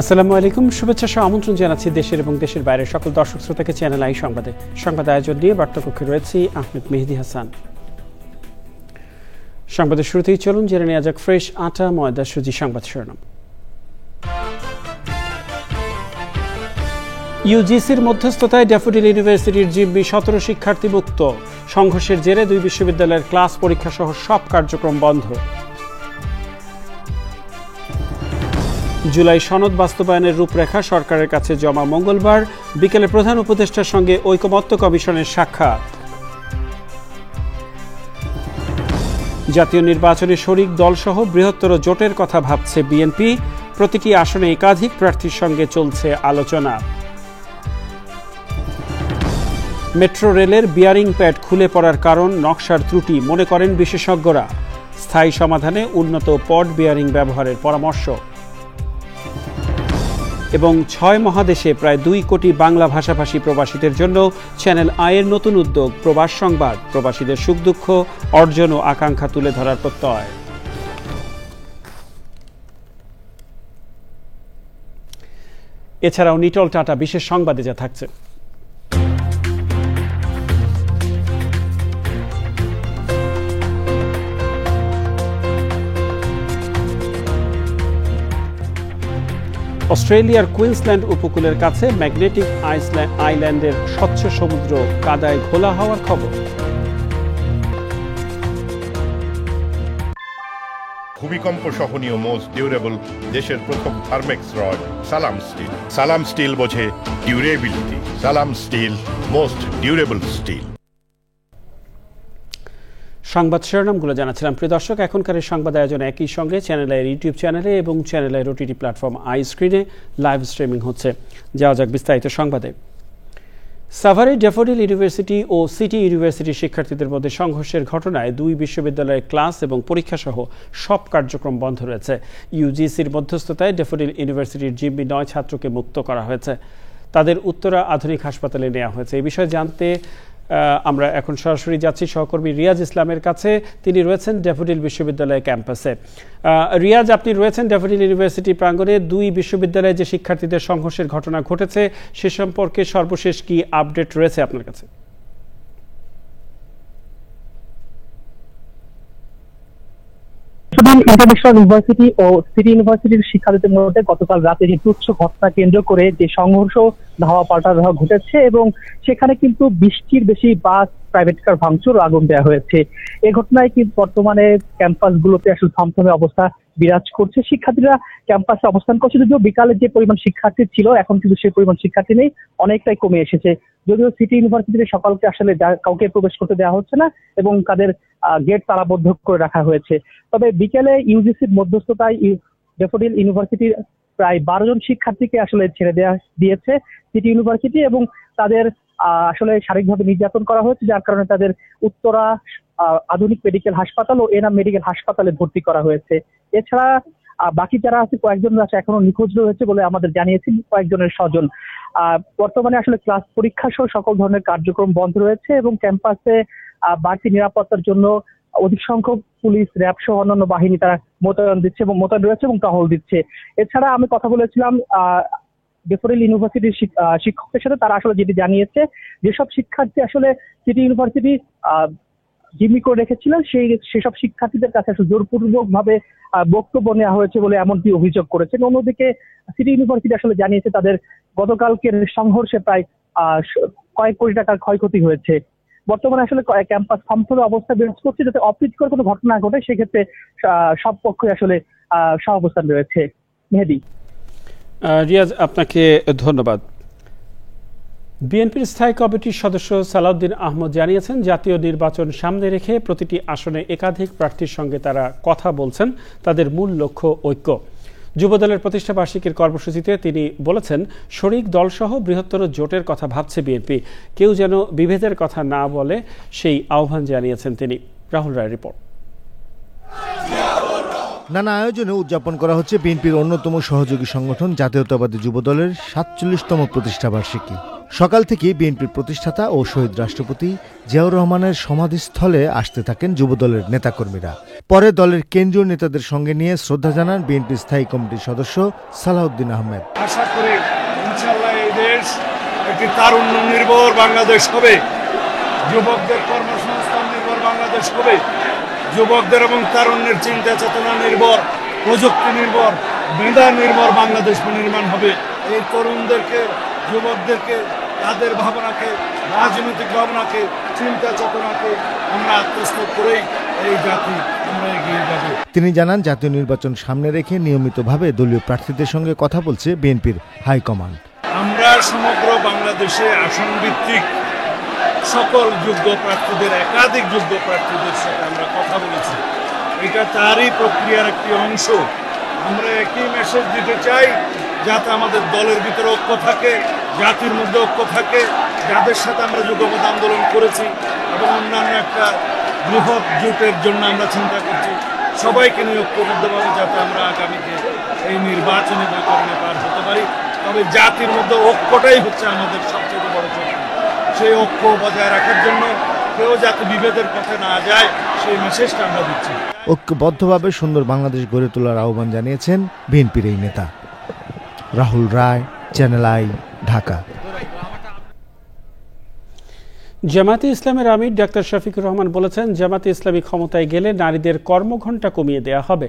আসসালামু আলাইকুম, শুভেচ্ছা সহ আমন্ত্রণ জানাচ্ছি দেশের এবং দেশের বাইরের সকল দর্শক শ্রোতাকে চ্যানেল আই সংবাদে। সংবাদ আয়োজন নিয়ে বার্তাকক্ষে রয়েছি আহমেদ মেহেদি হাসান। সংবাদের শুরুতেই চলুন জেনে নেওয়া যাক ফ্রেশ আটা ময়দা সুজি সংবাদ শিরোনাম। ইউজিসির মধ্যস্থতায় ড্যাফোডিল ইউনিভার্সিটির জিম্মি 17 শিক্ষার্থী মুক্ত। সংঘর্ষের জেরে 2 বিশ্ববিদ্যালয়ের ক্লাস পরীক্ষা সহ সব কার্যক্রম বন্ধ। জুলাই সনদ বাস্তবায়নের রূপরেখা সরকারের কাছে জমা মঙ্গলবার। বিকেলে প্রধান উপদেষ্টার সঙ্গে ঐকমত্য কমিশনের সাক্ষাৎ। জাতীয় নির্বাচনে শরিক দলসহ বৃহত্তর জোটের কথা ভাবছে বিএনপি। প্রতিটি আসনে একাধিক প্রার্থীর সঙ্গে চলছে আলোচনা। মেট্রো রেলের বিয়ারিং প্যাড খুলে পড়ার কারণ নকশার ত্রুটি মনে করেন বিশেষজ্ঞরা। স্থায়ী সমাধানে উন্নত পড বিয়ারিং ব্যবহারের পরামর্শ। এবং 6 মহাদেশে প্রায় 2 কোটি বাংলা ভাষাভাষী প্রবাসীদের জন্য চ্যানেল আইয়ের নতুন উদ্যোগ প্রবাস সংবাদ। প্রবাসীদের সুখ দুঃখ, অর্জন ও আকাঙ্ক্ষা তুলে ধরার প্রত্যয়। এছাড়াও নিটল টাটা বিশেষ সংবাদে যা থাকছে। অস্ট্রেলিয়ার কুইন্সল্যান্ড উপকূলের কাছে ম্যাগনেটিক আইল্যান্ডের স্বচ্ছ সমুদ্র কাদায় ঘোলা হওয়ার খবর। ভূমিকম্প সহনীয় মোস্ট ডিউরেবল দেশের প্রথম থার্মেক্স রড সালাম স্টিল। সালাম স্টিল বোঝে ডিউরেবিলিটি। সালাম স্টিল, মোস্ট ডিউরেবল স্টিল। সংবাদ শিরোনামগুলো জানাচ্ছিলাম। প্রিয় দর্শক, এখনকার সংবাদ আয়োজন একই সঙ্গে চ্যানেলের ইউটিউব চ্যানেলে এবং চ্যানেলের ওটিটি প্ল্যাটফর্ম আই স্ক্রিনে লাইভ স্ট্রিমিং হচ্ছে। যাওয়া যাক বিস্তারিত সংবাদে। সাভারে ড্যাফোডিল ইউনিভার্সিটি ও সিটি ইউনিভার্সিটির শিক্ষার্থীদের মধ্যে সংঘর্ষের ঘটনায় 2 বিশ্ববিদ্যালয়ের ক্লাস এবং পরীক্ষা সহ সব কার্যক্রম বন্ধ রয়েছে। ইউজিসির মধ্যস্থতায় ড্যাফোডিল ইউনিভার্সিটির জিম্মি 9 ছাত্রকে মুক্ত করা হয়েছে। তাদের উত্তরা আধুনিক হাসপাতালে নেওয়া হয়েছে। এই বিষয়ে জানতে আমরা এখন সরাসরি যাচ্ছি সহকর্মী রিয়াজ ইসলামের কাছে। তিনি রয়েছেন ড্যাফোডিল বিশ্ববিদ্যালয় ক্যাম্পাসে। রিয়াজ, আপনি রয়েছেন ড্যাফোডিল ইউনিভার্সিটি প্রাঙ্গণে। 2 বিশ্ববিদ্যালয়ে যে শিক্ষার্থীদের সংঘর্ষের ঘটনা ঘটেছে সে সম্পর্কে সর্বশেষ কি আপডেট রয়েছে আপনার কাছে? ইন্টারন্যাশনাল ইউনিভার্সিটি ও সিটি ইউনিভার্সিটির শিক্ষার্থীদের মধ্যে গতকাল রাতে যে তুচ্ছ ঘটনা কেন্দ্র করে যে সংঘর্ষ ধাওয়া পাল্টা ধাওয়া ঘটেছে এবং সেখানে কিন্তু 20টির বেশি বাস, প্রাইভেট কার ভাঙচুর, আগুন দেওয়া হয়েছে। এই ঘটনায় কিন্তু বর্তমানে ক্যাম্পাস গুলোতে আসলে থমথমে অবস্থা বিরাজ করছে। শিক্ষার্থীরা ক্যাম্পাসে অবস্থান করছে, যদিও বিকালে যে পরিমাণ শিক্ষার্থী ছিল এখন কিন্তু সেই পরিমাণ শিক্ষার্থী নেই, অনেকটাই কমে এসেছে। যদিও সিটি ইউনিভার্সিটিতে সকালকে আসলে কাউকে প্রবেশ করতে দেওয়া হচ্ছে না এবং তাদের গেট তালাবদ্ধ করে রাখা হয়েছে। তবে বিকেলে ইউজিসির মধ্যস্থতায় ড্যাফোডিল ইউনিভার্সিটির প্রায় 12 জন শিক্ষার্থীকে আসলে ছেড়ে দিয়েছে সিটি ইউনিভার্সিটি এবং তাদের আসলে শারীরিকভাবে নির্যাতন করা হয়েছে, যার কারণে তাদের উত্তরা আধুনিক মেডিকেল হাসপাতাল ও এনাম মেডিকেল হাসপাতালে ভর্তি করা হয়েছে। এছাড়া বাকি যারা আছে কয়েকজন আছে এখনো নিখোঁজ রয়েছে বলে আমাদের জানিয়েছেন কয়েকজনের স্বজন। বর্তমানে আসলে ক্লাস পরীক্ষা সহ সকল ধরনের কার্যক্রম বন্ধ রয়েছে এবং ক্যাম্পাসে বাড়তি নিরাপত্তার জন্য অধিক সংখ্যক পুলিশ, র্যাব সহ অন্যান্য বাহিনী তারা মোতায়েন রয়েছে এবং টহল দিচ্ছে। এছাড়া আমি কথা বলেছিলাম ড্যাফোডিল ইউনিভার্সিটির শিক্ষকদের সাথে। তারা আসলে যেটি জানিয়েছে, যেসব শিক্ষার্থী আসলে সিটি ইউনিভার্সিটি জিম্মি করে রেখেছিলেন সেসব শিক্ষার্থীদের কাছে আসলে জোরপূর্বক ভাবে বক্তব্য নেওয়া হয়েছে বলে এমনটি অভিযোগ করেছেন। অন্যদিকে সিটি ইউনিভার্সিটি আসলে জানিয়েছে তাদের গতকালকের সংঘর্ষে প্রায় কয়েক কোটি টাকার ক্ষয়ক্ষতি হয়েছে। বর্তমানে আসলে ক্যাম্পাস থমথমে অবস্থা বিরাজ করছে, যাতে অপ্রীতিকর কোনো ঘটনা ঘটে সেক্ষেত্রে সব পক্ষই আসলে সহাবস্থান রয়েছে। মেহেদি। রিয়াজ, আপনাকে ধন্যবাদ। বিএনপির স্থায়ী কমিটির সদস্য সালাউদ্দিন আহমদ জানিয়েছেন, জাতীয় নির্বাচন সামনে রেখে প্রতিটি আসনে একাধিক প্রার্থীর সঙ্গে তারা কথা বলছেন। তাদের মূল লক্ষ্য ঐক্য। যুবদলের প্রতিষ্ঠা বার্ষিকীর কর্মসূচিতে তিনি বলেছেন, শরিক দলসহ বৃহত্তর জোটের কথা ভাবছে বিএনপি। কেউ যেন বিভেদের কথা না বলে সেই আহ্বান জানিয়েছেন তিনি। রাহুল রায় রিপোর্ট। নানা আয়োজনে উদযাপন করা হচ্ছে বিএনপির অন্যতম সহযোগী সংগঠন জাতীয়তাবাদী যুবদলের ৪৭তম প্রতিষ্ঠা বার্ষিকী। সকাল থেকে বিএনপির প্রতিষ্ঠাতা ও শহীদ রাষ্ট্রপতি জিয়াউর রহমানের সমাধিস্থলে আসতে থাকেন যুবদলের নেতাকর্মীরা। পরে দলের কেন্দ্রীয় নেতাদের সঙ্গে নিয়ে শ্রদ্ধা জানান বিএনপির স্থায়ী কমিটির সদস্য সালাউদ্দিন আহমেদ। আশা করি ইনশাআল্লাহ এই দেশ একটি তারুণ্য নির্ভর বাংলাদেশ হবে, যুবকদের কর্মসংস্থান নির্ভর বাংলাদেশ হবে, যুবকদের এবং তারুণ্যের চিন্তা চেতনা নির্ভর, প্রযুক্তি নির্ভর, মেধা নির্ভর বাংলাদেশ নির্মাণ হবে। এই তরুণদেরকে, যুবকদেরকে, তাদের ভাবনাকে, রাজনৈতিক ভাবনাকে, চিন্তা চেতনাকে আমরা আত্মস্থ করেই এই জাতি আমরা এগিয়ে যাব। তিনি জানান, জাতীয় নির্বাচন সামনে রেখে নিয়মিতভাবে দলীয় প্রার্থীদের সঙ্গে কথা বলছে বিএনপির হাইকমান্ড। আমরা সমগ্র বাংলাদেশে আসন ভিত্তিক সকল যোগ্য প্রার্থীদের, একাধিক যোগ্য প্রার্থীদের সাথে আমরা কথা বলেছি। এটা তারই প্রক্রিয়ার একটি অংশ। আমরা একই মেসেজ দিতে চাই, যাতে আমাদের দলের ভিতরে ঐক্য থাকে, জাতির মধ্যে ঐক্য থাকে, যাদের সাথে আমরা যুগপৎ আন্দোলন করেছি এবং অন্যান্য একটা বৃহৎ জোটের জন্য আমরা চিন্তা করছি, সবাইকে নিয়ে ঐক্যবদ্ধভাবে যাতে আমরা আগামীতে এই নির্বাচনী বৈতরণে পার হতে পারি। তবে জাতির মধ্যে ঐক্যটাই হচ্ছে আমাদের সবচেয়ে বড় শক্তি। সেই ঐক্য বজায় রাখার জন্য কেউ যাতে বিভেদের পথে না যায়, সেই মেসেজটা আমরা দিচ্ছি। ঐক্যবদ্ধভাবে সুন্দর বাংলাদেশ গড়ে তোলার আহ্বান জানিয়েছেন বিএনপির এই নেতা। রাহুল রায়, চ্যানেল আই, ঢাকা। জামায়াতে ইসলামের আমির ডাক্তার শফিকুর রহমান বলেছেন, জামায়াতে ইসলামী ক্ষমতায় গেলে নারীদের কর্মঘণ্টা কমিয়ে দেওয়া হবে।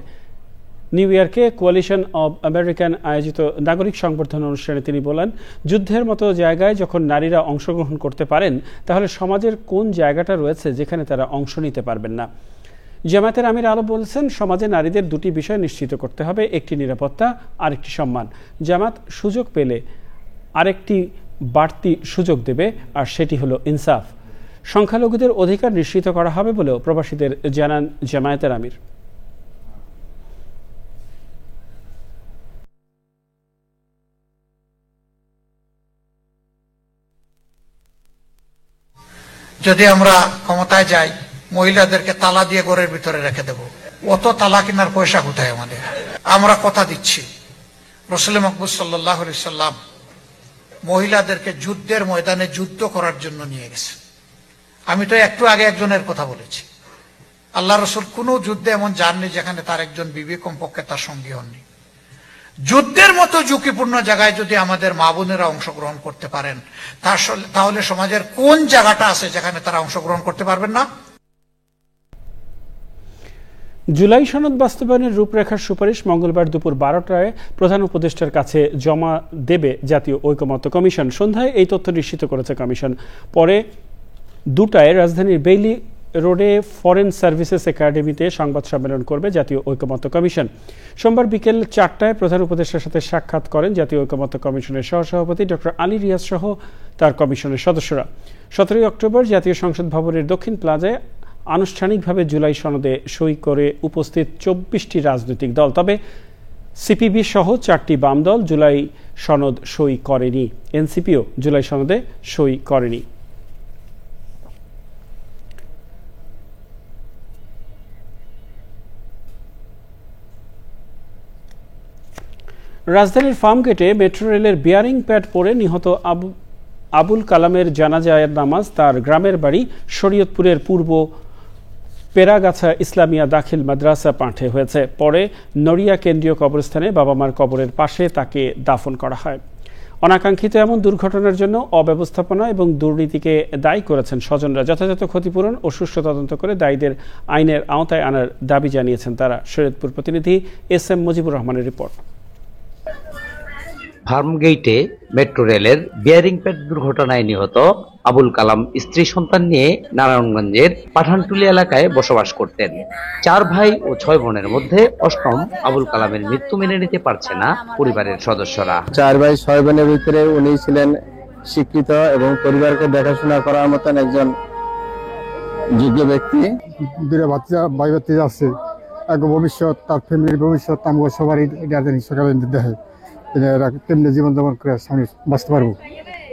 নিউ ইয়র্কে কোয়ালিশন অব আমেরিকান আয়োজিত নাগরিক সংবর্ধনা অনুষ্ঠানে তিনি বলেন, যুদ্ধের মতো জায়গায় যখন নারীরা অংশগ্রহণ করতে পারেন, তাহলে সমাজের কোন জায়গাটা রয়েছে যেখানে তারা অংশ নিতে পারবেন না। জামায়াতের আমির আরও বলছেন, সমাজে নারীদের দুটি বিষয় নিশ্চিত করতে হবে, একটি নিরাপত্তা, আরেকটি সম্মান। জামাত সুযোগ পেলে আরেকটি বাড়তি সুযোগ দেবে, আর সেটি হলো ইনসাফ। সংখ্যালঘুদের অধিকার নিশ্চিত করা হবে বলেও প্রবাসীদের জানান জামায়াতের আমির। যদি আমরা ক্ষমতায় যাই, মহিলাদেরকে তালা দিয়ে ঘরের ভিতরে রেখে দেব। অত তালা কেনার পয়সা কোথায় আমাদের? আমরা কথা দিচ্ছি, রাসূল মাকবুল সাল্লাল্লাহু আলাইহি সাল্লাম মহিলাদেরকে যুদ্ধের ময়দানে যুদ্ধ করার জন্য নিয়ে গেছে। আমি তো একটু আগে একজনের কথা বলেছি, আল্লাহ রসুল কোন যুদ্ধে এমন যাননি যেখানে তার একজন বিবি কমপক্ষে তার সঙ্গী হননি। যুদ্ধের মতো ঝুঁকিপূর্ণ জায়গায় যদি আমাদের মা বোনেরা অংশগ্রহণ করতে পারেন, তাহলে সমাজের কোন জায়গাটা আছে যেখানে তারা অংশগ্রহণ করতে পারবেন না? জুলাই সনদ বাস্তবায়নের রূপরেখার সুপারিশ মঙ্গলবার দুপুর 12টায় প্রধান উপদেষ্টার কাছে জমা দেবে জাতীয় ঐকমত্য কমিশন। সন্ধ্যায় এই তথ্য নিশ্চিত করেছে কমিশন। পরে 2টায় রাজধানীর বেইলি রোডে ফরেন সার্ভিসেস একাডেমিতে সংবাদ সম্মেলন করবে জাতীয় ঐকমত্য কমিশন। সোমবার বিকেল 4টায় প্রধান উপদেষ্টার সাথে সাক্ষাৎ করেন জাতীয় ঐকমত্য কমিশনের সহসভাপতি ডক্টর আলী রিয়াজ সহ তার কমিশনের সদস্যরা। 17 অক্টোবর জাতীয় সংসদ ভবনের দক্ষিণ প্লাজায় আনুষ্ঠানিকভাবে জুলাই সনদে সই করে উপস্থিত 24টি রাজনৈতিক দল। তবে সিপিবি সহ 4টি বাম দল জুলাই সনদ সই করেনি। এনসিপিও জুলাই সনদে সই করেনি। রাজধানীর ফার্মগেটে মেট্রো রেলের বিয়ারিং প্যাড পড়ে নিহত আবুল কালামের জানাজায়ের নামাজ তার গ্রামের বাড়ি শরীয়তপুরের পূর্ব পেরাগাছা ইসলামিয়া দাখিল মাদ্রাসা পাঠে হয়েছে। পরে নড়িয়া কেন্দ্রীয় কবরস্থানে বাবা মার কবরের পাশে তাকে দাফন করা হয়। অনাকাঙ্ক্ষিত এমন দুর্ঘটনার জন্য অব্যবস্থাপনা এবং দুর্নীতিকে দায়ী করেছেন স্বজনরা। যথাযথ ক্ষতিপূরণ ও সুষ্ঠু তদন্ত করে দায়ীদের আইনের আওতায় আনার দাবি জানিয়েছেন তারা। শরীয়তপুর প্রতিনিধি SM মুজিবুর রহমানের রিপোর্ট। ফার্মগেইটে মেট্রো রেলের বিয়ারিং প্যাড দুর্ঘটনায় নিহত আবুল কালাম স্ত্রী সন্তান নিয়ে নারায়ণগঞ্জের পাঠানটুলি এলাকায় বসবাস করতেন। 4 ভাই ও 6 বোনের মধ্যে অষ্টম আবুল কালামের মৃত্যু মেনে নিতে পারছে না পরিবারের সদস্যরা। 4 ভাই 6 বোনের ভিতরে উনি ছিলেন শিক্ষিত এবং পরিবারকে দেখাশোনা করার মতন একজন যোগ্য ব্যক্তি। দুটো বাচ্চা ভাই বাচ্চা আছে, এক ভবিষ্যৎ, তার ফ্যামিলির ভবিষ্যৎ আমাকে সবারই সরকার দেখে কেমনি জীবনযাপন করে আমি বাঁচতে পারবো,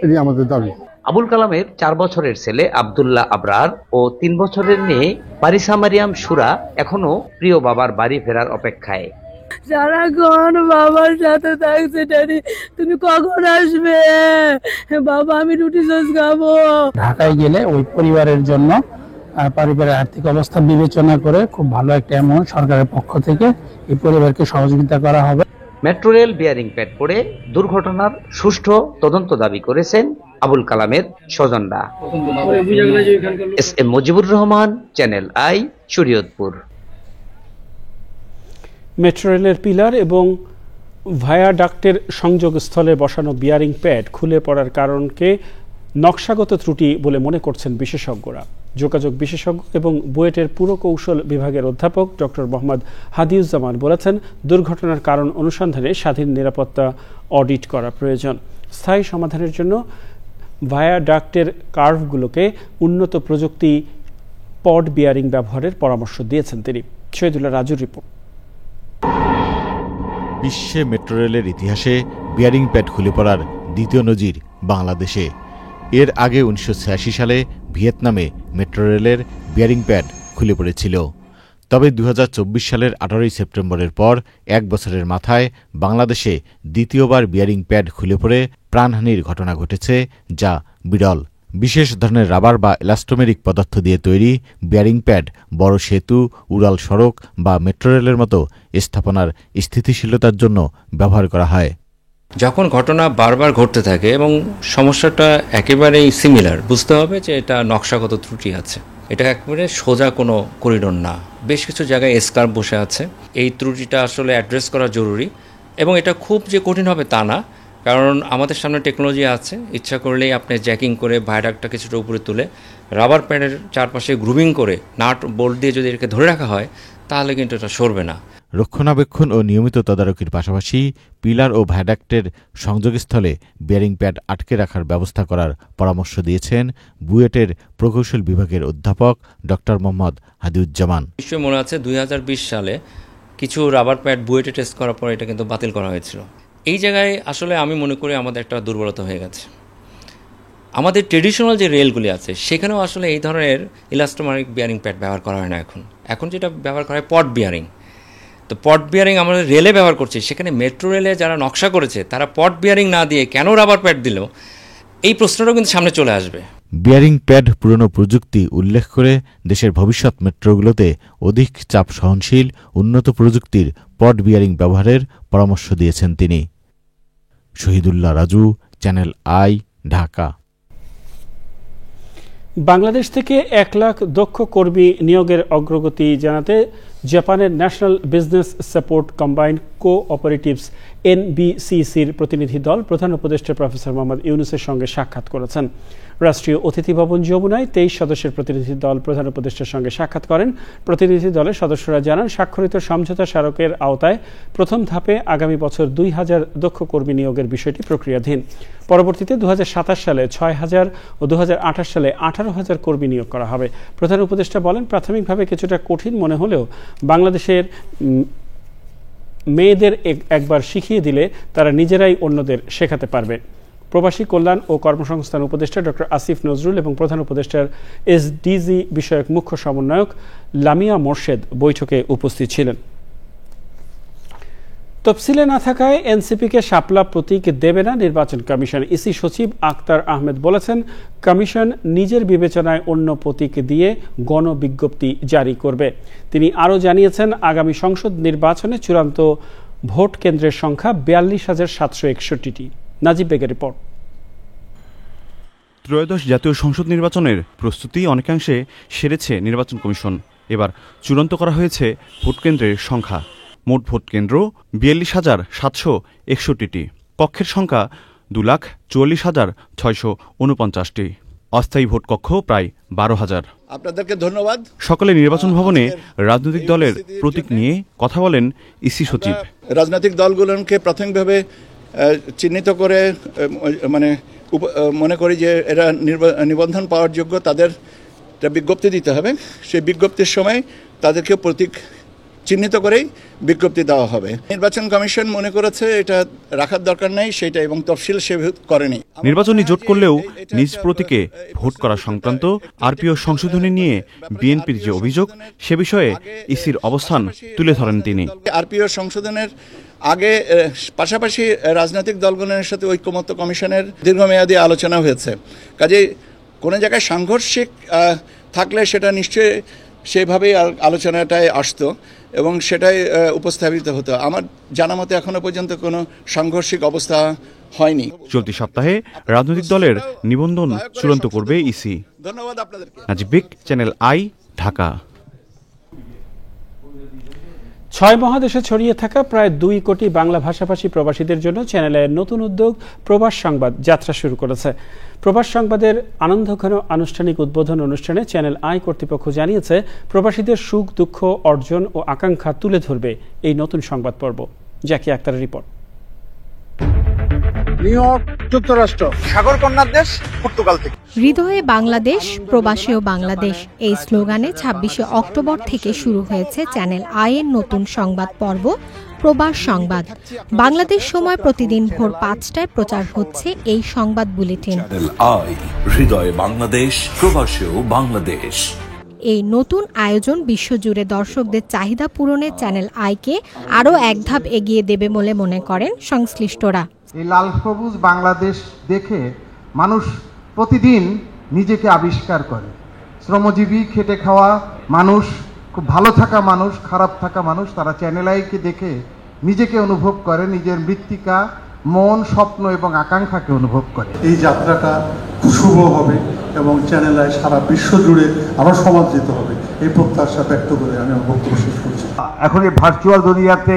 এটি আমাদের দাবি। আবুল কালামের 4 বছরের ছেলে আব্দুল্লাহ আবরার ও 3 বছরের মেয়ে পারিসা মারিয়াম সুরা এখনো প্রিয় বাবার বাড়ি ফেরার অপেক্ষায়। সারাক্ষণ বাবার সাথে থাকছে, ড্যাডি তুমি কখন আসবে? বাবা আমি রুটি সস খাবো। ঢাকায় গেলে ওই পরিবারের জন্য পারিবারিক আর্থিক অবস্থা বিবেচনা করে খুব ভালো একটা অ্যামাউন্ট সরকারের পক্ষ থেকে এই পরিবারকে সহযোগিতা করা হবে। মেট্রো রেল বিয়ারিং প্যাড পড়ে দুর্ঘটনার সুষ্ঠু তদন্ত দাবি করেছেন আবুল কালামের স্বজনরা। S M Mujibur Rahman, channel I, Shariatpur. Metro রেলের পিলার এবং ভায়াডাক্টের সংযোগস্থলে বসানো বিয়ারিং প্যাড খুলে পড়ার কারণকে নকশাগত ত্রুটি বলে মনে করছেন বিশেষজ্ঞরা। যোগাযোগ বিশেষজ্ঞ এবং বুয়েটের পুরকৌশল বিভাগের অধ্যাপক ডক্টর মোহাম্মদ হাদিউজ্জামান বলেছেন, দুর্ঘটনার কারণ অনুসন্ধানে স্বাধীন নিরাপত্তা অডিট করা প্রয়োজন। স্থায়ী সমাধানের জন্য ভায়াডাক্টের কার্ভগুলোকে উন্নত প্রযুক্তি পড বিয়ারিং ব্যবহারের পরামর্শ দিয়েছেন তিনি। শহীদুল্লাহ রাজুর রিপোর্ট। বিশ্বে মেট্রো রেলের ইতিহাসে বিয়ারিং প্যাড খুলে পড়ার দ্বিতীয় নজির বাংলাদেশে। এর আগে 1986 সালে ভিয়েতনামে মেট্রো রেলের বিয়ারিং প্যাড খুলে পড়েছিল। তবে 2024 সালের 18 সেপ্টেম্বরের পর এক বছরের মাথায় বাংলাদেশে দ্বিতীয়বার বিয়ারিং প্যাড খুলে পড়ে প্রাণহানির ঘটনা ঘটেছে, যা বিরল। বিশেষ ধরনের রাবার বা ইলাস্টোমেরিক পদার্থ দিয়ে তৈরি বিয়ারিং প্যাড বড় সেতু, উড়াল সড়ক বা মেট্রো রেলের মতো স্থাপনার স্থিতিশীলতার জন্য ব্যবহার করা হয়। যখন ঘটনা বারবার ঘটতে থাকে এবং সমস্যাটা একেবারেই সিমিলার, বুঝতে হবে যে এটা নকশাগত ত্রুটি আছে। এটা একেবারে সোজা কোনো করিডোর না, বেশ কিছু জায়গায় এসকার্প বসে আছে। এই ত্রুটিটা আসলে অ্যাড্রেস করা জরুরি এবং এটা খুব যে কঠিন হবে তা না, কারণ আমাদের সামনে টেকনোলজি আছে। ইচ্ছা করলেই আপনি জ্যাকিং করে ভায়াডাক্টটা কিছুটা উপরে তুলে রাবার প্যাডের চারপাশে গ্রুভিং করে নাট বোল্ট দিয়ে যদি এটাকে ধরে রাখা হয় তাহলে কিন্তু এটা সরবে না। রক্ষণাবেক্ষণ ও নিয়মিত তদারকির পাশাপাশি পিলার ও ভায়াডাক্টের সংযোগস্থলে বিয়ারিং প্যাড আটকে রাখার ব্যবস্থা করার পরামর্শ দিয়েছেন বুয়েটের প্রকৌশল বিভাগের অধ্যাপক ডক্টর মোহাম্মদ হাদিউজ্জামান। নিশ্চয়ই মনে আছে 2020 সালে কিছু রাবার প্যাড বুয়েটে টেস্ট করার পর এটা কিন্তু বাতিল করা হয়েছিল। এই জায়গায় আসলে আমি মনে করি আমাদের একটা দুর্বলতা হয়ে গেছে। আমাদের ট্রেডিশনাল যে রেলগুলি আছে সেখানেও আসলে এই ধরনের ইলাস্টোমেরিক বিয়ারিং প্যাড ব্যবহার করা হয় না। এখন যেটা ব্যবহার করা হয় পড বিয়ারিং। তো পড বিয়ারিং আমরা রেলে ব্যবহার করছি, সেখানে মেট্রো রেলে যারা নকশা করেছে তারা পড বিয়ারিং না দিয়ে কেন রাবার প্যাড দিল, এই প্রশ্নটাও কিন্তু সামনে চলে আসবে। বিয়ারিং প্যাড পুরনো প্রযুক্তি উল্লেখ করে দেশের ভবিষ্যৎ মেট্রোগুলোতে অধিক চাপ সহনশীল উন্নত প্রযুক্তির পড বিয়ারিং ব্যবহারের পরামর্শ দিয়েছেন তিনি। Shahidullah Raju, channel I, Dhaka. বাংলাদেশ থেকে 1 লাখ দক্ষ কর্মী নিয়োগের অগ্রগতি জানাতে জাপানের national business support combined cooperatives NBCCর প্রতিনিধি দল প্রধান উপদেষ্টা প্রফেসর মোহাম্মদ ইউনূসের সঙ্গে সাক্ষাৎ করেছেন। রাষ্ট্রীয় অতিথি ভবন যমুনায় 23 সদস্যের প্রতিনিধি দল প্রধান উপদেষ্টার সঙ্গে সাক্ষাৎ করেন। প্রতিনিধি দলের সদস্যরা জানান, স্বাক্ষরিত সমঝোতা স্মারকের আওতায় প্রথম ধাপে আগামী বছর 2000 দক্ষ কর্মী নিয়োগের বিষয়টি প্রক্রিয়াধীন। পরবর্তীতে 2027 সালে 6000 ও 2028 সালে 18,000 কর্মী নিয়োগ করা হবে। প্রধান উপদেষ্টা বলেন, প্রাথমিকভাবে কিছুটা কঠিন মনে হলেও বাংলাদেশের মেয়েদের একবার শিখিয়ে দিলে তারা নিজেরাই অন্যদের শেখাতে পারবে। প্রবাসী কল্যাণ ও কর্মসংস্থান উপদেষ্টা ডক্টর আসিফ নজরুল এবং প্রধান উপদেষ্টার SDG বিষয়ক মুখ্য সমন্বয়ক লামিয়া মোর্শেদ বৈঠকে উপস্থিত ছিলেন। তফসিলে না থাকায় এনসিপিকে শাপলা প্রতীক দেবে না নির্বাচন কমিশন। ইসি সচিব আক্তার আহমেদ বলেছেন, কমিশন নিজের বিবেচনায় অন্য প্রতীক দিয়ে গণবিজ্ঞপ্তি জারি করবে। তিনি আরও জানিয়েছেন, আগামী সংসদ নির্বাচনে চূড়ান্ত ভোট কেন্দ্রের সংখ্যা 42,761টি। নাজিব বেগের রিপোর্ট। ত্রয়োদশ জাতীয় সংসদ নির্বাচনের প্রস্তুতি অনেকাংশে সেরেছে নির্বাচন কমিশন। এবার চূড়ান্ত করা হয়েছে ভোট কেন্দ্রের সংখ্যা। মোট ভোট কেন্দ্র 42,761টি, কক্ষের সংখ্যা 2,44,649টি, অস্থায়ী ভোট কক্ষ প্রায় 12,000। আপনাদেরকে ধন্যবাদ। সকালে নির্বাচন ভবনে রাজনৈতিক দলের প্রতীক নিয়ে কথা বলেন ইসি সচিব। রাজনৈতিক দলগুলোকে প্রাথমিকভাবে চিহ্নিত করে মনে করি যে এরা নিবন্ধন পাওয়ার যোগ্য, তাদের বিজ্ঞপ্তি দিতে হবে। সেই বিজ্ঞপ্তির সময় তাদেরকে প্রতীক চিহ্নিত করেই বিজ্ঞপ্তি দেওয়া হবে। নির্বাচন কমিশন মনে করেছে এটা রাখার দরকার নেই সেটা, এবং তফসিল সে করেনি। নির্বাচনী জোট করলেও নিজ প্রতীকে ভোট করা সংক্রান্ত আরপিও সংশোধনী নিয়ে বিএনপির যে অভিযোগ, সে বিষয়ে ইসির অবস্থান তুলে ধরেন তিনি। আরপিও সংশোধনের আগে পাশাপাশি রাজনৈতিক দলগুলোর সাথে ঐক্যমত্য কমিশনের দীর্ঘমেয়াদী আলোচনা হয়েছে। কাজেই কোনো জায়গায় সাংঘর্ষিক থাকলে সেটা নিশ্চয়ই সেভাবেই আলোচনাটায় আসতো এবং সেটাই উপস্থাপিত হতো। আমার জানা মতে এখনো পর্যন্ত কোনো সাংঘর্ষিক অবস্থা হয়নি। চলতি সপ্তাহে রাজনৈতিক দলের নিবন্ধন চূড়ান্ত করবে ইসি। ধন্যবাদ আপনাদেরকে। নাজিব বিক, চ্যানেল আই, ঢাকা। 6 মহাদেশে ছড়িয়ে থাকা প্রায় 2 কোটি বাংলা ভাষাভাষী প্রবাসীদের জন্য চ্যানেলের নতুন উদ্যোগ প্রবাস সংবাদ যাত্রা শুরু করেছে। প্রবাস সংবাদের আনন্দঘন আনুষ্ঠানিক উদ্বোধন অনুষ্ঠানে চ্যানেল আই কর্তৃপক্ষ জানিয়েছে, প্রবাসীদের সুখ দুঃখ, অর্জন ও আকাঙ্ক্ষা তুলে ধরবে এই নতুন সংবাদ পর্ব। জাকি আক্তারের রিপোর্ট। নিউ ইয়র্ক, যুক্তরাষ্ট্র, সাগরকন্যার দেশ পর্তুগাল থেকে। হৃদয়ে বাংলাদেশ, প্রবাসীও বাংলাদেশ, এই স্লোগানে 26শে অক্টোবর থেকে শুরু হয়েছে চ্যানেল আই এর নতুন সংবাদ পর্ব প্রবাস সংবাদ। বাংলাদেশ সময় প্রতিদিন ভোর 5টায় প্রচার হচ্ছে এই সংবাদ বুলেটিন। চ্যানেল আই, হৃদয়ে বাংলাদেশ, প্রবাসীও বাংলাদেশ। এই নতুন আয়োজন বিশ্বজুড়ে দর্শকদের চাহিদা পূরণে চ্যানেল আইকে আরও এক ধাপ এগিয়ে দেবে বলে মনে করেন সংশ্লিষ্টরা। এই লাল সবুজ বাংলাদেশ দেখে মানুষ প্রতিদিন নিজেকে আবিষ্কার করে। শ্রমজীবী, খেটে খাওয়া মানুষ, খুব ভালো থাকা মানুষ, খারাপ থাকা মানুষ, তারা চ্যানেল আইকে দেখে নিজেকে অনুভব করে, নিজের মৃত্তিকা, মন, স্বপ্ন এবং আকাঙ্ক্ষাকে অনুভব করে। এই যাত্রাটা শুভ হবে এবং চ্যানেল আই সারা বিশ্ব জুড়ে আরও সমাদৃত হবে, এই প্রত্যাশা ব্যক্ত করে আমি আমার বক্তব্য শেষ করছি। এখন এই ভার্চুয়াল দুনিয়াতে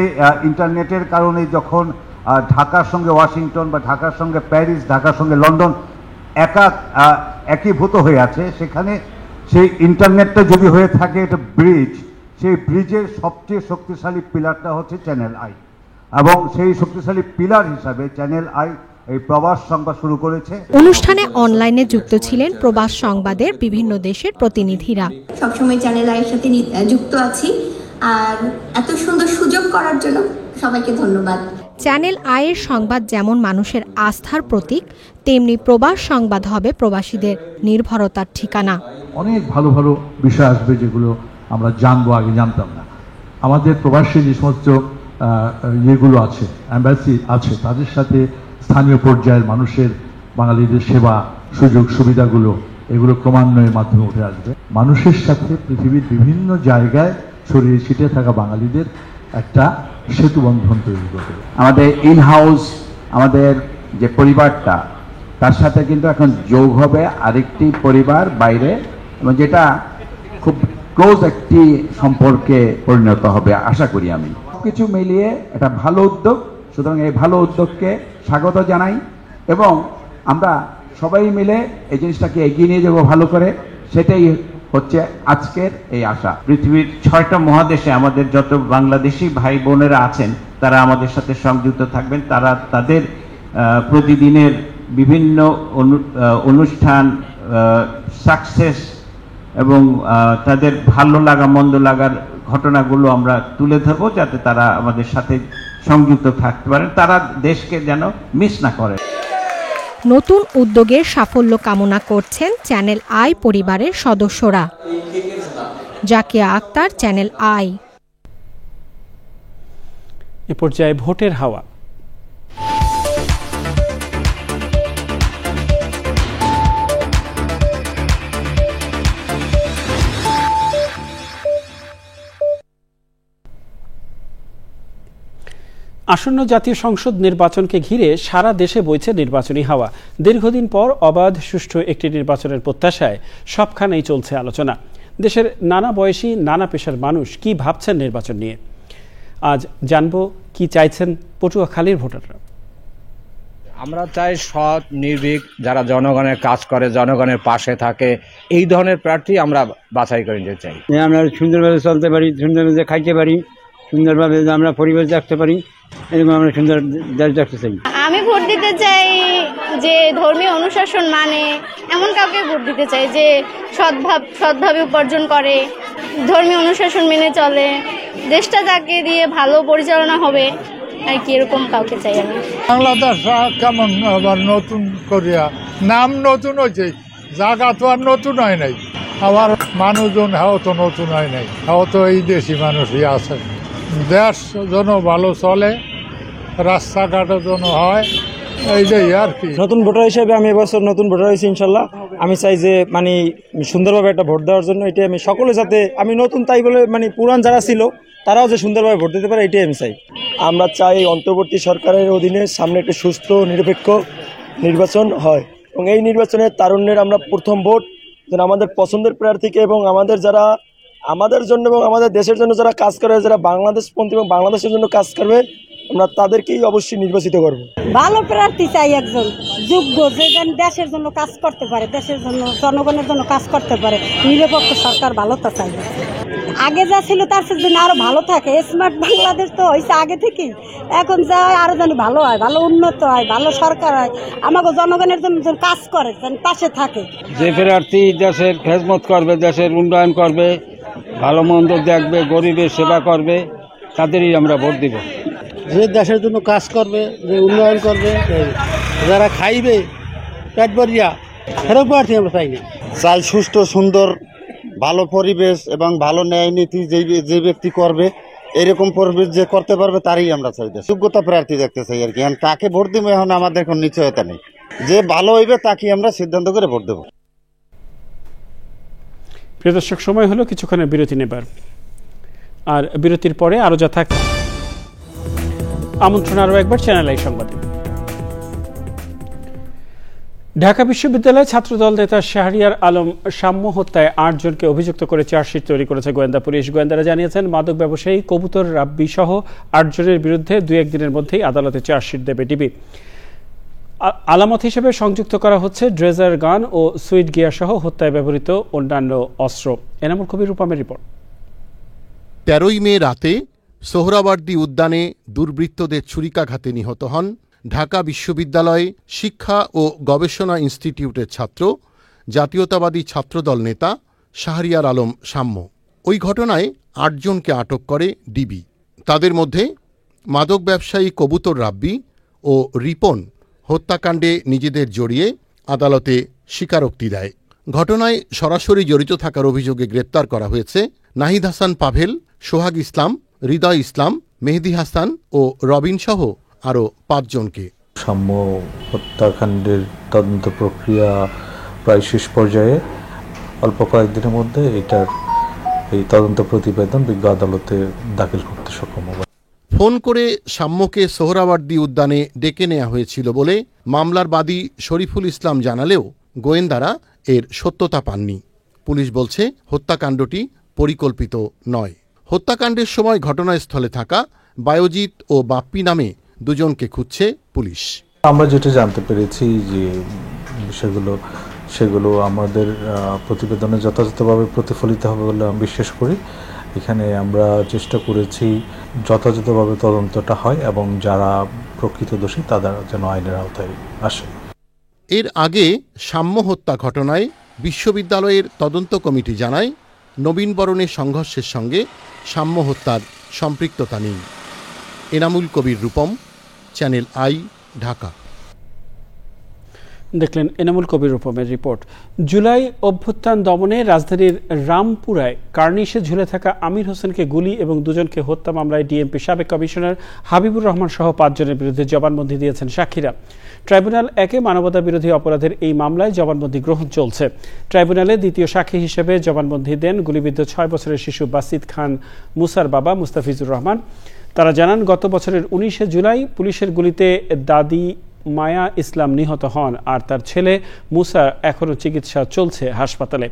ইন্টারনেটের কারণে যখন ঢাকার সঙ্গে ওয়াশিংটন বা ঢাকার সঙ্গে প্যারিস, ঢাকার সঙ্গে লন্ডন একীভূত হয়ে আছে, সেখানে সেই ইন্টারনেটটা যদি হয়ে থাকে এটা ব্রিজ, সেই ব্রিজের সবচেয়ে শক্তিশালী পিলারটা হচ্ছে চ্যানেল আই, এবং সেই শক্তিশালী পিলার হিসাবে চ্যানেল আই এই প্রবাস সংবাদ শুরু করেছে। অনুষ্ঠানে অনলাইনে যুক্ত ছিলেন প্রবাস সংবাদের বিভিন্ন দেশের প্রতিনিধিরা। সবসময় চ্যানেল আইয়ের সাথে যুক্ত আছি, আর এত সুন্দর সুযোগ করার জন্য সবাইকে ধন্যবাদ। চ্যানেল আইয়ের সংবাদ যেমন মানুষের আস্থার প্রতীক, তেমনি প্রবাস সংবাদ হবে প্রবাসীদের নির্ভরতার ঠিকানা। অনেক ভালো ভালো বিষয় আসবে যেগুলো আমরা জানবো, আগে জানতাম না। আমাদের প্রবাসী যে সমস্ত ইয়েগুলো আছে, অ্যাম্বাসি আছে, তাদের সাথে স্থানীয় পর্যায়ের মানুষের, বাঙালিদের সেবা, সুযোগ সুবিধাগুলো, এগুলো ক্রমান্বয়ের মাধ্যমে উঠে আসবে। মানুষের সাথে পৃথিবীর বিভিন্ন জায়গায় ছড়িয়ে ছিটিয়ে থাকা বাঙালিদের একটা সেতু বন্ধন তৈরি করবে। আমাদের ইন হাউস, আমাদের যে পরিবারটা, তার সাথে কিন্তু এখন যোগ হবে আরেকটি পরিবার বাইরে, এবং যেটা খুব ক্লোজ একটি সম্পর্কে পরিণত হবে আশা করি আমি। সবকিছু মিলিয়ে এটা ভালো উদ্যোগ, সুতরাং এই ভালো উদ্যোগকে স্বাগত জানাই এবং আমরা সবাই মিলে এই জিনিসটাকে এগিয়ে নিয়ে যাবো ভালো করে, সেটাই হচ্ছে আজকের এই আশা। পৃথিবীর 6টা মহাদেশে আমাদের যত বাংলাদেশি ভাই বোনেরা আছেন তারা আমাদের সাথে সংযুক্ত থাকবেন। তারা তাদের প্রতিদিনের বিভিন্ন অনুষ্ঠান, সাকসেস এবং তাদের ভালো লাগা মন্দ লাগার ঘটনাগুলো আমরা তুলে ধরবো, যাতে তারা আমাদের সাথে সংযুক্ত থাকতে পারেন, তারা দেশকে যেন মিস না করে। নতুন উদ্যোগের সাফল্য কামনা করছেন চ্যানেল আই পরিবারের সদস্যরা। Zakia Akter, channel I. এ পর্যায়ে ভোটের হাওয়া। আসন্ন জাতীয় সংসদ নির্বাচনকে ঘিরে সারা দেশে বইছে নির্বাচনী হাওয়া। দীর্ঘদিন পর অবাধ, সুষ্ঠু একটি নির্বাচনের প্রত্যাশায় সবখানেই চলছে আলোচনা। দেশের নানা বয়সী, নানা পেশার মানুষ কি ভাবছেন নির্বাচন নিয়ে, আজ জানবো কি চাইছেন পটুয়াখালীর ভোটাররা। আমরা চাই সৎ, নির্ভীক, যারা জনগণের কাজ করে, জনগণের পাশে থাকে, এই ধরনের প্রার্থী আমরা বাছাই করে নিতে চাই। আমরা সুন্দরভাবে চলতে পারি, সুন্দরভাবে খাইতে পারি, সুন্দরভাবে আমরা পরিবেশ দেখতে পারি, এরকম আমরা সুন্দর দেশ দেখতে চাই। আমি ভোট দিতে চাই যে ধর্মীয় অনুশাসন মানে এমন কাউকে ভোট দিতে চাই যে সৎভাবে উপার্জন করে, ধর্মীয় অনুশাসন মেনে চলে, দেশটা যাকে দিয়ে ভালো পরিচালনা হবে আর কি, এরকম কাউকে চাই আমি। বাংলাদেশ কেমন আবার নতুন করিয়া নাম নতুন হয়েছে, জায়গা তো আর নতুন হয় নাই, আবার মানুষজন হাও তো নতুন হয় নাই, হাও তো এই দেশি মানুষই আছে। দেশ যেন ভালো চলে, রাস্তাঘাটের জন্য হয়, এই যে আর কি। নতুন ভোটার হিসেবে আমি এবছর নতুন ভোটার হয়েছি, ইনশাল্লাহ আমি চাই যে মানে সুন্দরভাবে একটা ভোট দেওয়ার জন্য, এটাই আমি সকলে যাতে, আমি নতুন তাই বলে মানে পুরান যারা ছিল তারাও যে সুন্দরভাবে ভোট দিতে পারে, এটাই আমি চাই। আমরা চাই অন্তর্বর্তী সরকারের অধীনে সামনে একটা সুস্থ নিরপেক্ষ নির্বাচন হয় এবং এই নির্বাচনে তারুণ্যের আমরা প্রথম ভোট যেন আমাদের পছন্দের প্রার্থীকে এবং আমাদের যারা আমাদের জন্য এবং আমাদের দেশের জন্য যারা কাজ করে, যারা বাংলাদেশপন্থী এবং বাংলাদেশের জন্য কাজ করবে, আমরা তাদেরকেই অবশ্যই নির্বাচিত করব। ভালো প্রার্থী চাই, একজন যোগ্য, যে যেন দেশের জন্য কাজ করতে পারে, দেশের জন্য জনগণের জন্য কাজ করতে পারে। নিরপেক্ষ সরকার ভালোটা চাই। আগে যা ছিল তার জন্য আরো ভালো থাকে। স্মার্ট বাংলাদেশ তো হয়েছে আগে থেকেই, এখন যা আরো যেন ভালো হয়, ভালো উন্নত হয়, ভালো সরকার হয়, আমাকে জনগণের জন্য কাজ করে, যেন পাশে থাকে। যে প্রার্থী দেশের খেদমত করবে, দেশের উন্নয়ন করবে, ভালো মন্দ দেখবে, গরিবের সেবা করবে, তাদেরই আমরা ভোট দিব। যে দেশের জন্য কাজ করবে, যে উন্নয়ন করবে, যারা খাইবে পেট ভরিয়া, সেরকম প্রার্থী আমরা চাই না। চাই সুষ্ঠু, সুন্দর, ভালো পরিবেশ এবং ভালো ন্যায় নীতি যে ব্যক্তি করবে, এরকম পরিবেশ যে করতে পারবে তারই আমরা চাই। যোগ্যতা প্রার্থী দেখতে চাই আর কি। কাকে ভোট দিব এখন আমাদের কোনো নিশ্চয়তা নেই। যে ভালো হইবে তাকে আমরা সিদ্ধান্ত করে ভোট দেব। প্রিয় দর্শক, সময় হলো কিছুক্ষণের বিরতি নেবার, আর বিরতির পরে আরো যা থাক আমন্ত্রণ আরও একবার চ্যানেল আই সংবাদে। ঢাকা বিশ্ববিদ্যালয় ছাত্রদল নেতা শাহরিয়ার আলম সাম্য হত্যায় 8 জনকে অভিযুক্ত করে চার্জশিট তৈরি করেছে গোয়েন্দা পুলিশ। গোয়েন্দারা জানিয়েছেন, মাদক ব্যবসায়ী কবুতর রাব্বি সহ 8 জনের বিরুদ্ধে 2-1 দিনের মধ্যেই আদালতে চার্জশিট দেবে ডিবি। আলামত হিসেবে সংযুক্ত করা হচ্ছে ড্রেজার গান ও সুইট গিয়ার সহ হত্যায় ব্যবহৃত অন্যান্য অস্ত্র। এনামুল কবির রূপমের রিপোর্ট। 13ই মে রাতে সোহরাওয়ার্দী উদ্যানে দুর্বৃত্তদের ছুরিকাঘাতে নিহত হন ঢাকা বিশ্ববিদ্যালয়ে শিক্ষা ও গবেষণা ইনস্টিটিউটের ছাত্র, জাতীয়তাবাদী ছাত্রদল নেতা শাহরিয়ার আলম সাম্য। ওই ঘটনায় 8 জনকে আটক করে ডিবি। তাদের মধ্যে মাদক ব্যবসায়ী কবুতর রাব্বি ও রিপন হত্যাকাণ্ডে নিজেদের জড়িয়ে আদালতে স্বীকারোক্তি দেয়। ঘটনায় সরাসরি জড়িত থাকার অভিযোগে গ্রেপ্তার করা হয়েছে নাহিদ হাসান পাভেল, সোহাগ ইসলাম, হৃদয় ইসলাম, মেহেদি হাসান ও রবিন সহ আরও 5 জনকে। সাম্য হত্যাকাণ্ডের তদন্ত প্রক্রিয়া প্রায় শেষ পর্যায়ে। অল্প কয়েকদিনের মধ্যে এই তদন্ত প্রতিবেদন বিজ্ঞ আদালতে দাখিল করতে সক্ষম হবে। ফোন করে সাম্যকে সোহরাওয়ার্দী উদ্যানে ডেকে নেওয়া হয়েছিল বলে মামলার বাদী শরীফুল ইসলাম জানালেও গোয়েন্দারা এর সত্যতা পাননি। পুলিশ বলছে হত্যাকাণ্ডটি পরিকল্পিত নয়। হত্যাকাণ্ডের সময় ঘটনাস্থলে থাকা বায়োজিৎ ও বাপ্পি নামে 2 জনকে খুঁজছে পুলিশ। আমরা যেটা জানতে পেরেছি যে সেগুলো আমাদের প্রতিবেদনে যথাযথভাবে প্রতিফলিত হবে বলে আমি বিশ্বাস করি। এখানে আমরা চেষ্টা করেছি যথাযথভাবে তদন্তটা হয় এবং যারা প্রকৃত দোষী তারা যেন আইনের আওতায় আসে। এর আগে সাম্য হত্যা ঘটনায় বিশ্ববিদ্যালয়ের তদন্ত কমিটি জানায়, নবীনবরণের সংঘর্ষের সঙ্গে সাম্য হত্যার সম্পৃক্ততা নেই। Enamul Kabir Rupam, channel I, Dhaka. দেখলেন এনামুল কবির রূপমের রিপোর্ট। জুলাই অভ্যুত্থান দমনে রাজধানীর রামপুরায় কার্নিশে ঝুলে থাকা আমির হোসেনকে গুলি এবং 2 জনকে হত্যা মামলায় ডিএমপি সাবেক কমিশনার হাবিবুর রহমান সহ 5 জনের বিরুদ্ধে জবানবন্দি দিয়েছেন সাক্ষীরা। ট্রাইব্যুনাল 1-এ মানবতা বিরোধী অপরাধের এই মামলায় জবানবন্দি গ্রহণ চলছে। ট্রাইব্যুনালে দ্বিতীয় সাক্ষী হিসেবে জবানবন্দি দেন গুলিবিদ্ধ 6 বছরের শিশু বাসিদ খান মুসার বাবা মুস্তাফিজুর রহমান। তারা জানান, গত বছরের 19শে জুলাই পুলিশের গুলিতে দাদি মায়া ইসলাম নিহত হন, আর তার ছেলে মুসা এখনও চিকিৎসা চলছে হাসপাতালে,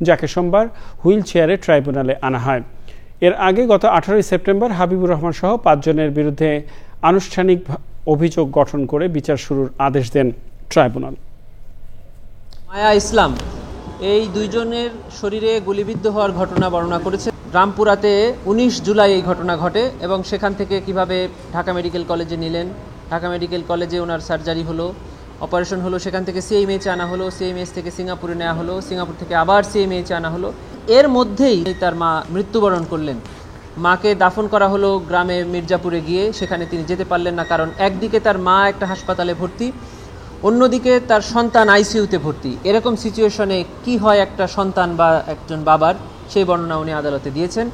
যাকে সোমবার হুইল চেয়ারে ট্রাইব্যুনালে আনা হয়। এর আগে গত 18ই সেপ্টেম্বর হাবিবুর রহমান সহ 5 জনের বিরুদ্ধে আনুষ্ঠানিক অভিযোগ গঠন করে বিচার শুরুর আদেশ দেন ট্রাইব্যুনাল। মায়া ইসলাম এই 2 জনের শরীরে গুলিবিদ্ধ হওয়ার ঘটনা বর্ণনা করেছে। রামপুরাতে 19 জুলাই এই ঘটনা ঘটে এবং সেখান থেকে কিভাবে ঢাকা মেডিকেল কলেজে নিলেন, ঢাকা মেডিকেল কলেজে ওনার সার্জারি হলো, অপারেশন হলো, সেখান থেকে সিএমএইচে আনা হলো, সিএমএইচ থেকে সিঙ্গাপুরে নেওয়া হলো, সিঙ্গাপুর থেকে আবার সিএমএইচে আনা হলো। এর মধ্যেই তার মা মৃত্যুবরণ করলেন। মাকে দাফন করা হলো গ্রামে মির্জাপুরে গিয়ে, সেখানে তিনি যেতে পারলেন না, কারণ একদিকে তার মা একটা হাসপাতালে ভর্তি, অন্যদিকে তার সন্তান আইসিইউতে ভর্তি। এরকম সিচুয়েশনে কি হয় একটা সন্তান বা একজন বাবার, সেই বর্ণনা উনি আদালতে দিয়েছেন।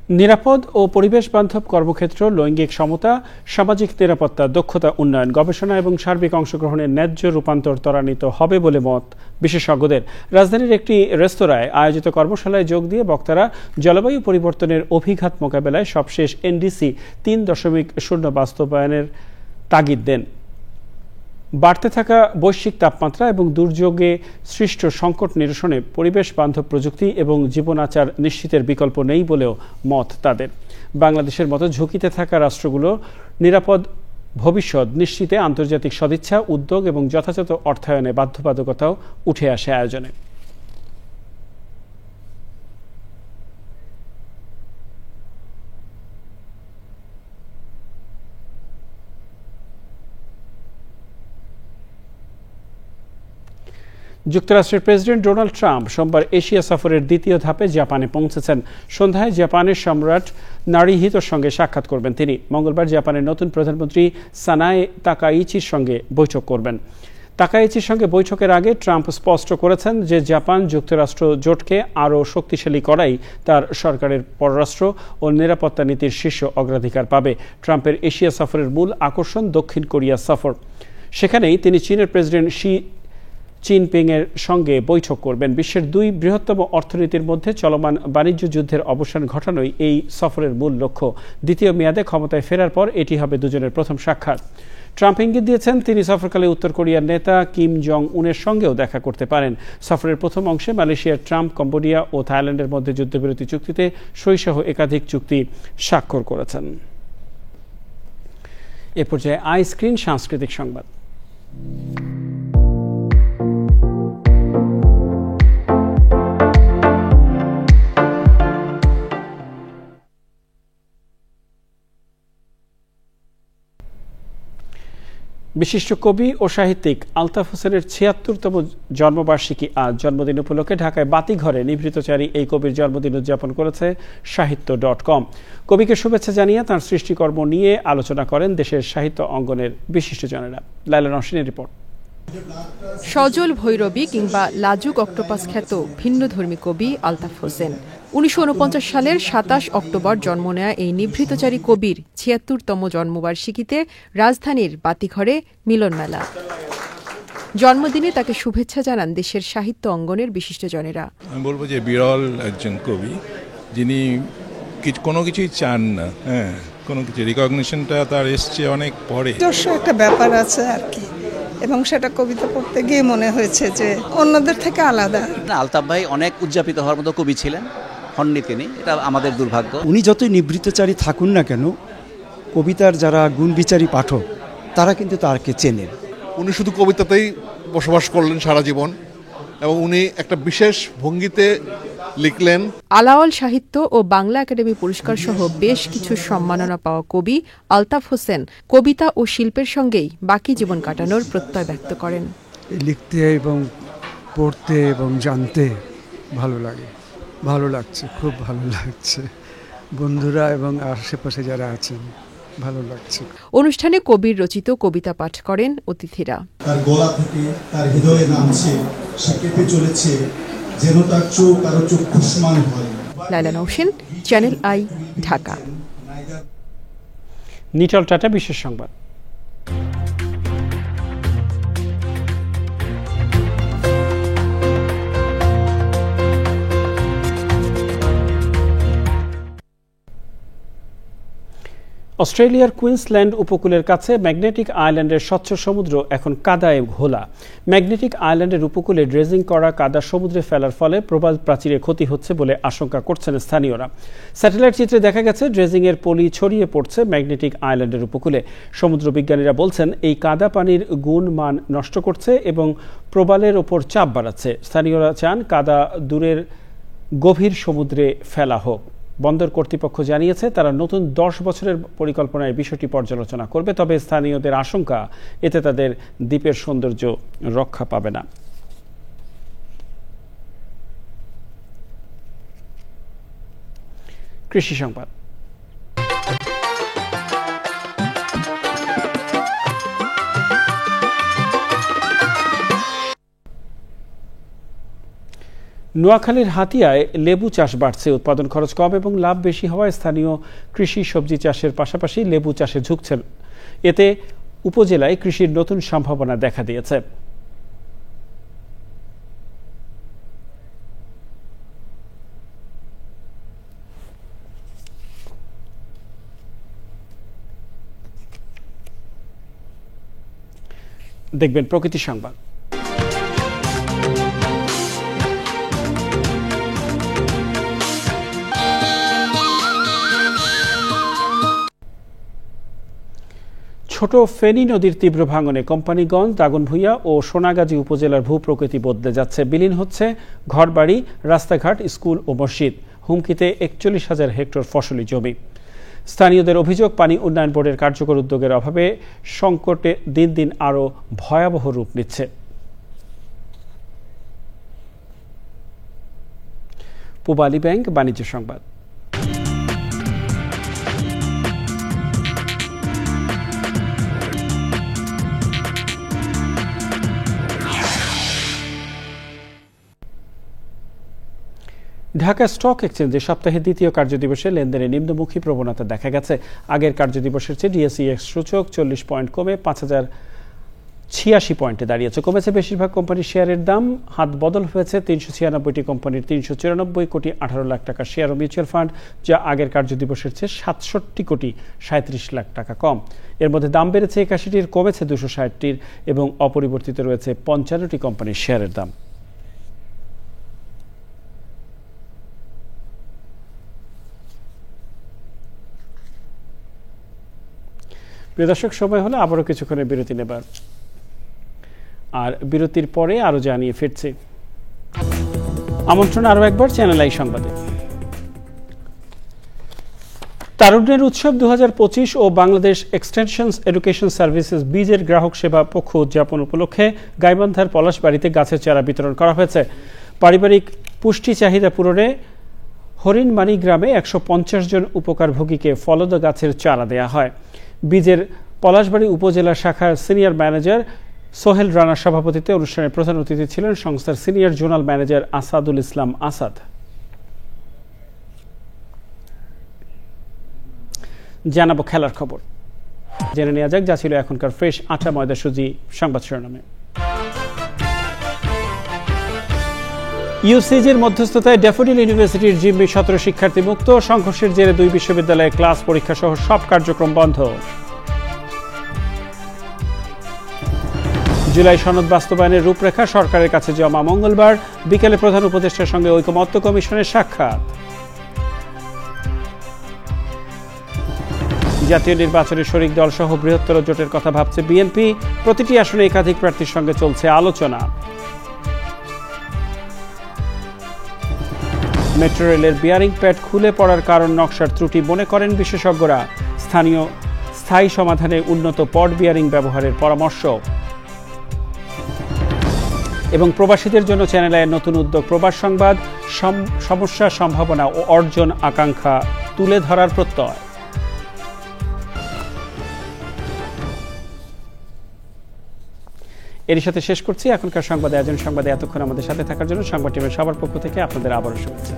নিরাপদ ও পরিবেশ বান্ধব কর্মক্ষেত্র, লৈঙ্গিক সমতা, সামাজিক নিরাপত্তা, দক্ষতা উন্নয়ন, গবেষণা এবং সার্বিক অংশগ্রহণের ন্যায্য রূপান্তর ত্বরান্বিত হবে বলে মত বিশেষজ্ঞদের। রাজধানীর একটি রেস্তোরাঁয় আয়োজিত কর্মশালায় যোগ দিয়ে বক্তারা জলবায়ু পরিবর্তনের অভিঘাত মোকাবেলায় সবশেষ NDC 3.0 বাস্তবায়নের তাগিদ দেন। বাড়তে থাকা বৈশ্বিক তাপমাত্রা এবং দুর্যোগে সৃষ্ট সংকট নিরসনে পরিবেশ বান্ধব প্রযুক্তি এবং জীবনাচার নিশ্চিতের বিকল্প নেই বলেও মত তাদের। বাংলাদেশের মতো ঝুঁকিতে থাকা রাষ্ট্রগুলো নিরাপদ ভবিষ্যৎ নিশ্চিতে আন্তর্জাতিক সদিচ্ছা, উদ্যোগ এবং যথাযথ অর্থায়নে বাধ্যবাধকতাও উঠে আসে আয়োজনে। যুক্তরাষ্ট্রের প্রেসিডেন্ট ডোনাল্ড ট্রাম্প সোমবার এশিয়া সফরের দ্বিতীয় ধাপে জাপানে পৌঁছেছেন। সন্ধ্যায় জাপানের সম্রাট নারিহিতোর সঙ্গে সাক্ষাৎ করবেন তিনি। মঙ্গলবার জাপানের নতুন প্রধানমন্ত্রী সানায়ে তাকাইচির সঙ্গে বৈঠক করবেন। তাকাইচির সঙ্গে বৈঠকের আগে ট্রাম্প স্পষ্ট করেছেন যে জাপান যুক্তরাষ্ট্র জোটকে আরও শক্তিশালী করাই তার সরকারের পররাষ্ট্র ও নিরাপত্তা নীতির শীর্ষ অগ্রাধিকার পাবে। ট্রাম্পের এশিয়া সফরের মূল আকর্ষণ দক্ষিণ কোরিয়া সফর। সেখানেই তিনি চীনের প্রেসিডেন্ট শি জিনপিং এর সঙ্গে বৈঠক করবেন। বিশ্বের দুই বৃহত্তম অর্থনীতির মধ্যে চলমান বাণিজ্য যুদ্ধের অবসান ঘটানোই এই সফরের মূল লক্ষ্য। দ্বিতীয় মেয়াদে ক্ষমতায় ফেরার পর এটি হবে দুজনের প্রথম সাক্ষাৎ। ট্রাম্প ইঙ্গিত দিয়েছেন তিনি সফরকালে উত্তর কোরিয়ার নেতা কিম জং উনের সঙ্গেও দেখা করতে পারেন। সফরের প্রথম অংশে মালয়েশিয়ার ট্রাম্প কম্বোডিয়া ও থাইল্যান্ডের মধ্যে যুদ্ধবিরতি চুক্তিতে সইসহ একাধিক চুক্তি স্বাক্ষর করেছেন। এ পর্যায়ে আইস্ক্রিন সাংস্কৃতিক সংবাদ। বিশিষ্ট কবি ও সাহিত্যিক আলতাফ হোসেনের ৭৬তম জন্মবার্ষিকী আজ। জন্মদিন উপলক্ষে ঢাকায় বাতিঘরে নিভৃতচারী এই কবির জন্মদিন উদযাপন করেছে সাহিত্য.com। কবিকে শুভেচ্ছা জানিয়ে তাঁর সৃষ্টিকর্ম নিয়ে আলোচনা করেন দেশের সাহিত্য অঙ্গনের বিশিষ্টজনেরা। লাইলা নওশিনের রিপোর্ট। সজল ভৈরবী কিংবা লাজুক অক্টোপাস খ্যাত ভিন্নধর্মী কবি আলতাফ হোসেন ১৯৪৯ সালের ২৭ অক্টোবর জন্ম নেয়া এই নিভৃতচারী কবির ৭৬তম জন্মবার্ষিকীতে রাজধানীর বাতিঘরে মিলন মেলা। জন্মদিনে তাকে শুভেচ্ছা জানান দেশের সাহিত্য অঙ্গনের বিশিষ্টজনেরা। আমি বলবো যে বিরল একজন কবি যিনি কোনো কিছুই চান না, কোনো কিছু রিকগনিশনটা তার এসছে অনেক পরে। একটা ব্যাপার আছে আর কি, এবং সেটা কবিতা পড়তে গিয়ে মনে হয়েছে যে অন্যদের থেকে আলাদা। আলতাফ ভাই অনেক উদযাপিত হওয়ার মতো কবি ছিলেন, হননি তিনি, এটা আমাদের দুর্ভাগ্য। উনি যতই নিবৃত্তচারী থাকুন না কেন, কবিতার যারা গুণবিচারী পাঠক তারা কিন্তু তাকে চেনেন। উনি শুধু কবিতাতেই বসবাস করলেন সারা জীবন, এবং উনি একটা বিশেষ ভঙ্গিতে লিখলেন। আলাওল সাহিত্য ও বাংলা একাডেমি পুরস্কার সহ বেশ কিছু সম্মাননা পাওয়া কবি আলতাফ হোসেন কবিতা ও শিল্পের সঙ্গেই বাকি জীবন কাটানোর প্রত্যয় ব্যক্ত করেন। লিখতে এবং পড়তে এবং জানতে ভালো লাগে, ভালো লাগছে, খুব ভালো লাগছে। বন্ধুরা এবং আশেপাশে যারা আছেন ভালো লাগছে। অনুষ্ঠানে কবির রচিত কবিতা পাঠ করেন অতিথিরা। তার গলা থেকে তার হৃদয়ে নামছে, সে কেঁপে চলেছে যেন তার চোখ আরো চক্ষুষ্মান হয়। Laila Nowshin, channel I, Dhaka. নিটল টাটা বিশেষ সংবাদ। অস্ট্রেলিয়ার কুইন্সল্যান্ড উপকূলের কাছে ম্যাগনেটিক আইল্যান্ডের স্বচ্ছ সমুদ্র এখন কাদায় ঘোলা। ম্যাগনেটিক আইল্যান্ডের উপকূলে ড্রেজিং করা কাদা সমুদ্রে ফেলার ফলে প্রবাল প্রাচীরে ক্ষতি হচ্ছে বলে আশঙ্কা করছেন স্থানীয়রা। স্যাটেলাইট চিত্রে দেখা গেছে ড্রেজিংয়ের পলি ছড়িয়ে পড়ছে ম্যাগনেটিক আইল্যান্ডের উপকূলে। সমুদ্র বিজ্ঞানীরা বলছেন এই কাদা পানির গুণমান নষ্ট করছে এবং প্রবালের ওপর চাপ বাড়াচ্ছে। স্থানীয়রা চান কাদা দূরের গভীর সমুদ্রে ফেলা হোক। বন্দর কর্তৃপক্ষ জানিয়েছে তারা নতুন ১০ বছরের পরিকল্পনায় বিষয়টি পর্যালোচনা করবে, তবে স্থানীয়দের আশঙ্কা এতে তাদের দ্বীপের সৌন্দর্য রক্ষা পাবে না। কৃষি সংবাদ। নোয়াখালীর হাতিয়ায় লেবু চাষ বাড়ছে, উৎপাদন খরচ কম এবং লাভ বেশি হওয়ায় স্থানীয় কৃষি সবজি চাষের পাশাপাশি লেবু চাষে ঝুঁকছেন। এতে উপজেলায় কৃষির নতুন সম্ভাবনা দেখা দিয়েছে। দেখবেন প্রকৃতি সংবাদ। ছোট ফেনী নদীর তীব্র ভাঙনে কোম্পানিগঞ্জ, দাগনভূঞা ও সোনাগাজী উপজেলার ভূপ্রকৃতি বদলে যাচ্ছে। বিলীন হচ্ছে ঘরবাড়ি, রাস্তাঘাট, স্কুল ও মসজিদ। হুমকিতে ৪১,০০০ হেক্টর ফসলি জমি। স্থানীয়দের অভিযোগ, পানি উন্নয়ন বোর্ডের কার্যকর উদ্যোগের অভাবে সংকটে দিন দিন আরও ভয়াবহ রূপ নিচ্ছে। পূবালী ব্যাংক বাণিজ্য সংবাদ। ঢাকা স্টক এক্সচেঞ্জে সপ্তাহের দ্বিতীয় কার্যদিবসে লেনদেনে নিম্নমুখী প্রবণতা দেখা গেছে। আগের কার্যদিবসের চেয়ে ডিএসইএক্স সূচক ৪০ পয়েন্ট কমে ৫,০৮৬ পয়েন্টে দাঁড়িয়েছে। কমেছে বেশিরভাগ কোম্পানির শেয়ারের দাম। হাত বদল হয়েছে ৩৯৬টি কোম্পানির ৩৯৪ কোটি ১৮ লাখ টাকার শেয়ার ও মিউচুয়াল ফান্ড, যা আগের কার্যদিবসের চেয়ে ৬৭ কোটি ৩৭ লাখ টাকা কম। এর মধ্যে দাম বেড়েছে ৮১টির, কমেছে ২৬০টির এবং অপরিবর্তিত রয়েছে ৫৫টি কোম্পানির শেয়ারের দাম। প্রিয় দর্শক, সময় হলে আবারও কিছুক্ষণের বিরতি নেবার, আর বিরতির পরে আরো জানিয়ে ফিরছি। আমন্ত্রণ আরো একবার চ্যানেল আই সংবাদে। তারুণ্যের উৎসব ২০২৫ ও বাংলাদেশ এক্সটেনশন এডুকেশন সার্ভিসেস বীজের গ্রাহক সেবা পক্ষ উদযাপন উপলক্ষে গাইবান্ধার পলাশবাড়িতে গাছের চারা বিতরণ করা হয়েছে। পারিবারিক পুষ্টি চাহিদা পূরণে হরিণমানি গ্রামে ১৫০ জন উপকারভোগীকে ফলদ গাছের চারা দেয়া হয়। বীজের পলাশবাড়ি উপজেলা শাখার সিনিয়র ম্যানেজার সোহেল রানার সভাপতিত্বে অনুষ্ঠানের প্রধান অতিথি ছিলেন সংস্থার senior zonal manager Asadul Islam Asad. জানাবো খেলার খবর। জেনে নেওয়া যাক যা ছিল এখনকার ফ্রেশ আটা ময়দা সুজি সংবাদ শিরোনামে। ইউসিজির মধ্যস্থতায় ড্যাফোডিল ইউনিভার্সিটির জিম্মি ১৭ শিক্ষার্থী মুক্ত। সংঘর্ষের জেরে ২ বিশ্ববিদ্যালয়ে ক্লাস পরীক্ষা সহ সব কার্যক্রম বন্ধ। জুলাই সনদ বাস্তবায়নের রূপরেখা সরকারের কাছে জমা মঙ্গলবার। বিকেলে প্রধান উপদেষ্টার সঙ্গে ঐকমত্য কমিশনের সাক্ষাৎ। জাতীয় নির্বাচনে শরিক দল সহ বৃহত্তর জোটের কথা ভাবছে বিএনপি। প্রতিটি আসনে একাধিক প্রার্থীর সঙ্গে চলছে আলোচনা। মেট্রো রেলের বিয়ারিং প্যাড খুলে পড়ার কারণ নকশার ত্রুটি মনে করেন বিশেষজ্ঞরা। স্থায়ী সমাধানে উন্নত পড বিয়ারিং ব্যবহারের পরামর্শ। এবং প্রবাসীদের জন্য চ্যানেল আইয়ের নতুন উদ্যোগ প্রবাস সংবাদ, সমস্যা, সম্ভাবনা ও অর্জন আকাঙ্ক্ষা তুলে ধরার প্রত্যয়। এর সাথে শেষ করছি এখনকার সংবাদ আয়োজন। সংবাদে এতক্ষণ আমাদের সাথে থাকার জন্য সংবাদ টিমের সবার পক্ষ থেকে আপনাদের আবারও শুভেচ্ছা।